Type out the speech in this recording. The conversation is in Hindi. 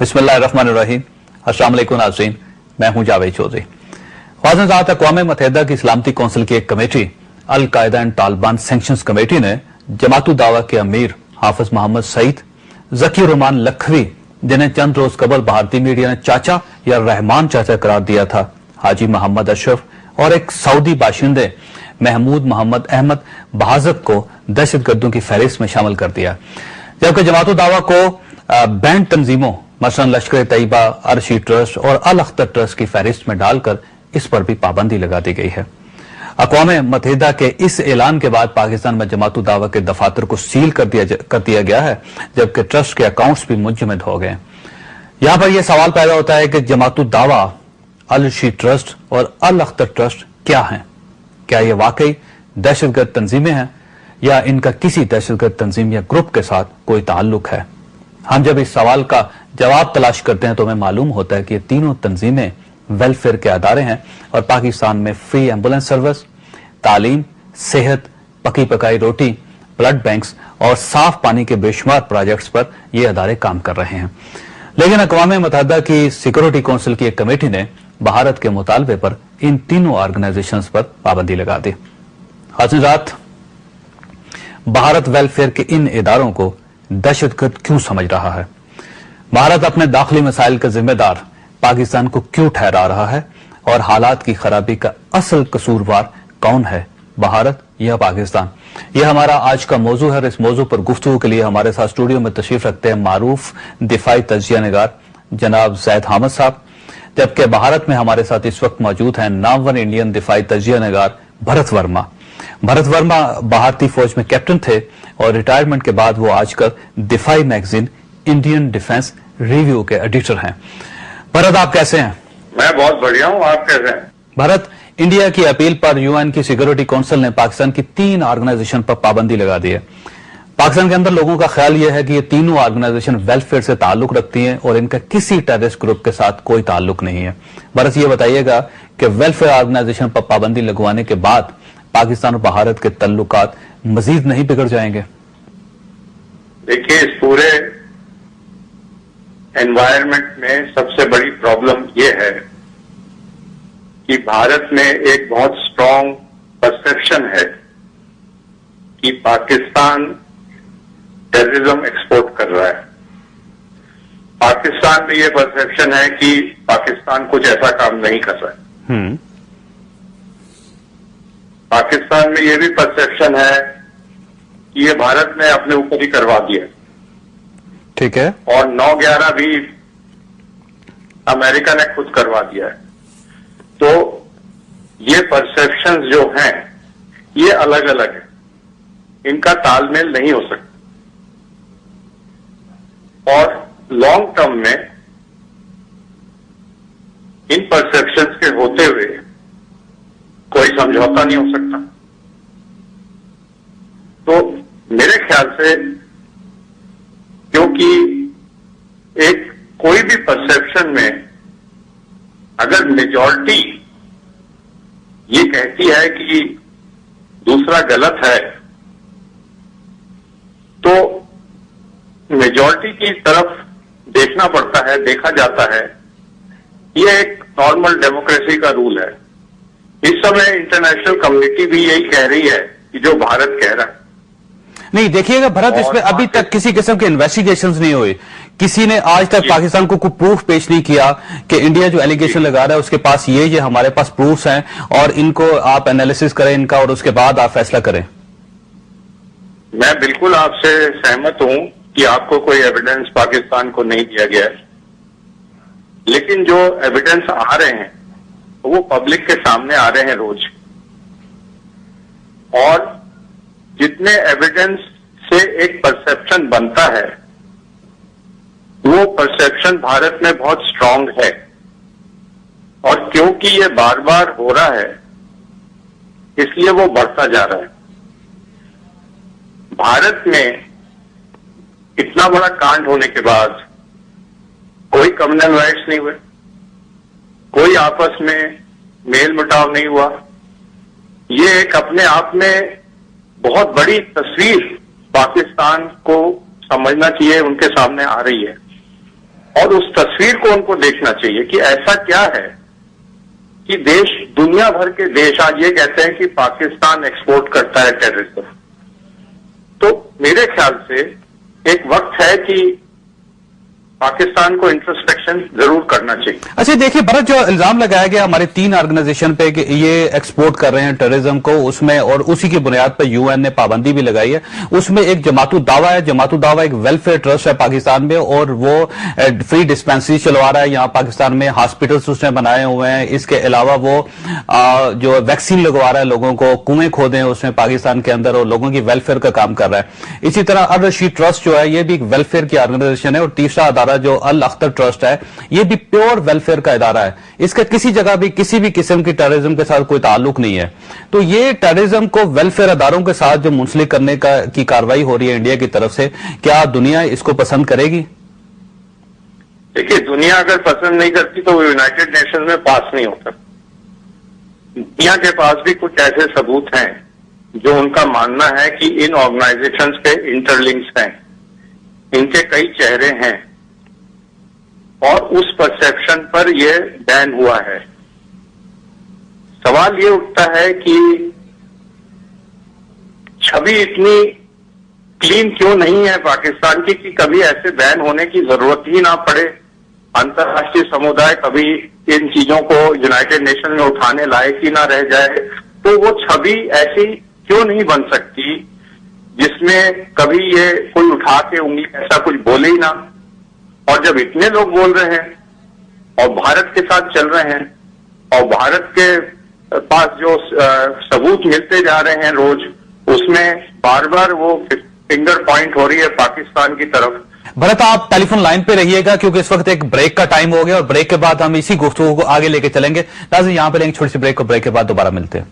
बिस्मिल्लाहिर्रहमानिर्रहीम। अस्सलाम वालेकुम नाज़रीन, मैं हूं जावेद चौधरी। ख्वाजा ज़ात अक़वाम मुत्तहिदा की सलामती कौंसिल की एक कमेटी अल कायदा एंड तालिबान सैंक्शंस कमेटी ने जमातुल दावा के अमीर हाफिज मोहम्मद सईद, ज़की रहमान लखवी, जिन्हें चंद रोज कबल भारतीय मीडिया ने चाचा या रहमान चाचा करार दिया था, हाजी मोहम्मद अशरफ और एक सऊदी बाशिंदे महमूद मोहम्मद अहमद बहाज़त को दहशतगर्दों की फहरिस्त में शामिल कर दिया, जबकि जमातुल दावा को बैंड तंजीमों मसलन लश्कर तैयबा, अरशी ट्रस्ट और अल अख्तर ट्रस्ट की फहरिस्त में डालकर इस पर भी पाबंदी लगा दी गई है। अक़वाम मुत्तहिदा के इस ऐलान के बाद पाकिस्तान में जमातुल दावा के दफातर को सील कर दिया गया है, जबकि ट्रस्ट के अकाउंट्स भी मुंजमद हो गए। यहां पर यह सवाल पैदा होता है कि जमातुल दावा, अरशी ट्रस्ट और अल अख्तर ट्रस्ट क्या हैं? क्या ये वाकई दहशतगर्द तंजीमें हैं या इनका किसी दहशतगर्द तंजीम या ग्रुप के साथ कोई ताल्लुक है? हम जब इस सवाल का जवाब तलाश करते हैं तो हमें मालूम होता है कि ये तीनों तंजीमें वेलफेयर के अदारे हैं और पाकिस्तान में फ्री एम्बुलेंस सर्विस, तालीम, सेहत, पकी पकाई रोटी, ब्लड बैंक्स और साफ पानी के बेशुमार प्रोजेक्ट्स पर ये अदारे काम कर रहे हैं। लेकिन अक़वाम मुत्तहिदा की सिक्योरिटी काउंसिल की एक कमेटी ने भारत के मुतालबे पर इन तीनों ऑर्गेनाइजेशंस पर पाबंदी लगा दी। हज़रात, भारत वेलफेयर के इन इदारों को दहशतगर्द क्यों समझ रहा है? भारत अपने दाखिली मसाइल का जिम्मेदार पाकिस्तान को क्यों ठहरा रहा है? और हालात की खराबी का असल कसूरवार कौन है, भारत या पाकिस्तान? यह हमारा आज का मौजू है और इस मौजू पर गुफ्तगू के लिए हमारे साथ स्टूडियो में तशरीफ रखते हैं मारूफ दिफाई तजिया निगार जनाब जैद हामिद साहब, जबकि भारत में हमारे साथ इस वक्त मौजूद हैं नामवर इंडियन दिफाई तजिया निगार भरत वर्मा। भरत वर्मा भारतीय फौज में कैप्टन थे और रिटायरमेंट के बाद वो आजकल दिफाई मैगजीन इंडियन डिफेंस रिव्यू के एडिटर हैं। भरत, आप कैसे हैं? मैं बहुत बढ़िया हूं, आप कैसे हैं? भरत, इंडिया की अपील पर यूएन की सिक्योरिटी काउंसिल ने पाकिस्तान की 3 ऑर्गेनाइजेशन पर पाबंदी लगा दी है। पाकिस्तान के अंदर लोगों का ख्याल यह है कि ये तीनों ऑर्गेनाइजेशन वेलफेयर से ताल्लुक रखती हैं और इनका किसी टेररिस्ट ग्रुप के साथ कोई ताल्लुक नहीं है। भरत, ये बताइएगा कि वेलफेयर ऑर्गेनाइजेशन पर पाबंदी लगवाने के बाद पाकिस्तान और भारत के तल्लुकात मजीद नहीं बिगड़ जाएंगे? देखिए, इस पूरे एनवायरनमेंट में सबसे बड़ी प्रॉब्लम यह है कि भारत में एक बहुत स्ट्रांग परसेप्शन है कि पाकिस्तान टेररिज्म एक्सपोर्ट कर रहा है। पाकिस्तान में यह परसेप्शन है कि पाकिस्तान कुछ ऐसा काम नहीं कर रहा है। पाकिस्तान में यह भी परसेप्शन है कि ये भारत ने अपने ऊपर ही करवा दिया, ठीक है, और 9/11 भी अमेरिका ने खुद करवा दिया है। तो ये परसेप्शंस जो हैं ये अलग अलग है, इनका तालमेल नहीं हो सकता और लॉन्ग टर्म में इन परसेप्शंस के होते हुए कोई समझौता नहीं हो सकता। तो मेरे ख्याल से, क्योंकि एक कोई भी परसेप्शन में अगर मेजॉरिटी ये कहती है कि दूसरा गलत है, तो मेजॉरिटी की तरफ देखना पड़ता है, देखा जाता है। ये एक नॉर्मल डेमोक्रेसी का रूल है। इस समय इंटरनेशनल कम्युनिटी भी यही कह रही है कि जो भारत कह रहा है। नहीं, देखिएगा भरत, इसमें अभी तक किसी किस्म के इन्वेस्टिगेशंस नहीं हुए। किसी ने आज तक पाकिस्तान को कोई प्रूफ पेश नहीं किया कि इंडिया जो एलिगेशन लगा रहा है उसके पास ये हमारे पास प्रूफ्स हैं और इनको आप एनालिसिस करें इनका और उसके बाद आप फैसला करें। मैं बिल्कुल आपसे सहमत हूं कि आपको कोई एविडेंस पाकिस्तान को नहीं दिया गया है, लेकिन जो एविडेंस आ रहे हैं वो पब्लिक के सामने आ रहे हैं रोज, और जितने एविडेंस से एक परसेप्शन बनता है वो परसेप्शन भारत में बहुत स्ट्रांग है। और क्योंकि ये बार बार हो रहा है इसलिए वो बढ़ता जा रहा है। भारत में इतना बड़ा कांड होने के बाद कोई कम्युनल राइट्स नहीं हुए, कोई आपस में मेल मुटाव नहीं हुआ। ये एक अपने आप में बहुत बड़ी तस्वीर पाकिस्तान को समझना चाहिए, उनके सामने आ रही है। और उस तस्वीर को उनको देखना चाहिए कि ऐसा क्या है कि देश, दुनिया भर के देश आज ये कहते हैं कि पाकिस्तान एक्सपोर्ट करता है टेररिज्म। तो मेरे ख्याल से एक वक्त है कि पाकिस्तान को इंट्रोस्पेक्शन जरूर करना चाहिए। अच्छा देखिए भरत, जो इल्जाम लगाया गया हमारे 3 ऑर्गेनाइजेशन पे कि ये एक्सपोर्ट कर रहे हैं टेररिज्म को, उसमें और उसी की बुनियाद पर यूएन ने पाबंदी भी लगाई है। उसमें एक जमातु दावा है, जमातु दावा एक वेलफेयर ट्रस्ट है पाकिस्तान में, और वो फ्री डिस्पेंसरी चलवा रहा है यहाँ पाकिस्तान में, हॉस्पिटल्स उसने बनाए हुए हैं। इसके अलावा वो जो वैक्सीन लगवा रहा है लोगों को, कुएं खोदे हैं उसमें पाकिस्तान के अंदर, और लोगों की वेलफेयर का काम कर रहा है। इसी तरह अल रशीद ट्रस्ट जो है ये भी एक वेलफेयर की ऑर्गेनाइजेशन है, और तीसरा अदारा जो अल अख्तर ट्रस्ट है ये भी प्योर वेलफेयर का इदारा है। इसका किसी जगह भी किसी भी किस्म की टेररिज्म के साथ कोई ताल्लुक नहीं है। तो ये टेररिज्म को वेलफेयर अदारों के साथ जो मुंसलिक करने की कार्रवाई हो रही है इंडिया की तरफ से, क्या दुनिया इसको पसंद करेगी? देखिए, दुनिया अगर पसंद नहीं करती तो वो यूनाइटेड नेशन में पास नहीं होता। दुनिया के पास भी कुछ ऐसे सबूत हैं जो उनका मानना है कि इन ऑर्गेनाइजेशंस पे इंटरलिंक्स हैं, इनके कई चेहरे हैं, और उस परसेप्शन पर यह बैन हुआ है। सवाल ये उठता है कि छवि इतनी क्लीन क्यों नहीं है पाकिस्तान की कि कभी ऐसे बैन होने की जरूरत ही ना पड़े, अंतर्राष्ट्रीय समुदाय कभी इन चीजों को यूनाइटेड नेशन में उठाने लायक ही ना रह जाए। तो वो छवि ऐसी क्यों नहीं बन सकती जिसमें कभी ये कोई उठा के उंगली ऐसा कुछ बोले ही ना। और जब इतने लोग बोल रहे हैं और भारत के साथ चल रहे हैं, और भारत के पास जो सबूत मिलते जा रहे हैं रोज, उसमें बार बार वो फिंगर पॉइंट हो रही है पाकिस्तान की तरफ। भरत, आप टेलीफोन लाइन पे रहिएगा क्योंकि इस वक्त एक ब्रेक का टाइम हो गया, और ब्रेक के बाद हम इसी गुफ्तगू को आगे लेके चलेंगे। नाज़रीन, यहां पे लेंगे छोटी सी ब्रेक को, ब्रेक के बाद दोबारा मिलते हैं।